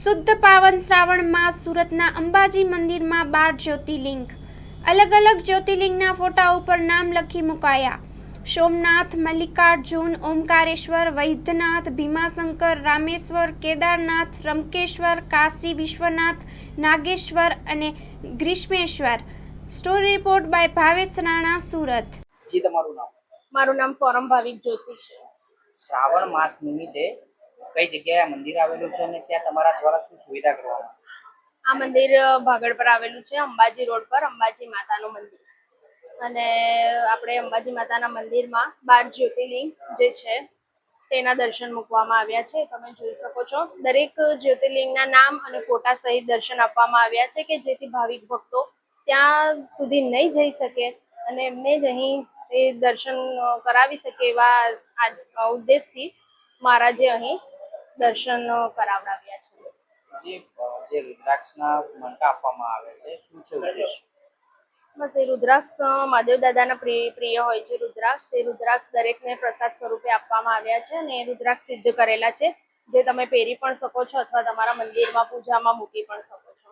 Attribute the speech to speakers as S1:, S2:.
S1: શુદ્ધ પાવન શ્રાવણ માસ સુરતના અંબાજી મંદિરમાં 12 જ્યોતિર્લિંગ. અલગ અલગ જ્યોતિર્લિંગના ફોટા ઉપર નામ લખી મુકાયા. સોમનાથ, મલ્લિકાર્જુન, ઓમકારેશ્વર, વૈદ્યનાથ, ભીમાશંકર, રામેશ્વર, કેદારનાથ, રમકેશ્વર, કાશી વિશ્વનાથ, નાગેશ્વર અને Grishneshwar. Story report by Bhavesh Rana, Surat.
S2: જી, તમારું નામ?
S3: મારું નામ પરમ ભાવિક જોશી છે.
S2: શ્રાવણ માસ નિમિત્તે કઈ જગ્યાએ મંદિર આવેલું છે અને ત્યાં તમારા દ્વારા શું સુવિધા કરવામાં?
S3: આ મંદિર ભાગળ પર આવેલું છે, અંબાજી રોડ પર, અંબાજી માતાનું મંદિર. અને આપણે અંબાજી માતાના મંદિરમાં 12 જ્યોતિર્લિંગ જે છે તેના દર્શન મૂકવામાં આવ્યા છે. તમે જોઈ શકો છો, દરેક જ્યોતિર્લિંગના નામ અને ફોટા સહિત દર્શન આપવામાં આવ્યા છે કે જેથી ભાવિક ભક્તો ત્યાં સુધી નહીં જઈ શકે અને એમને જ અહીં એ દર્શન કરાવી શકે એવા ઉદ્દેશથી મહારાજે અહીં દર્શન કરાવડાવ્યા છે.
S2: જે રુદ્રાક્ષના મણકા આપવામાં આવે છે, શું છે ઉદ્દેશ?
S3: બસ એ રુદ્રાક્ષ મહાદેવ દાદાના પ્રિય હોય છે. રુદ્રાક્ષ દરેકને પ્રસાદ સ્વરૂપે આપવામાં આવ્યા છે અને એ રુદ્રાક્ષ સિદ્ધ કરેલા છે, જે તમે પહેરી પણ શકો છો અથવા તમારા મંદિરમાં પૂજામાં મૂકી પણ શકો છો.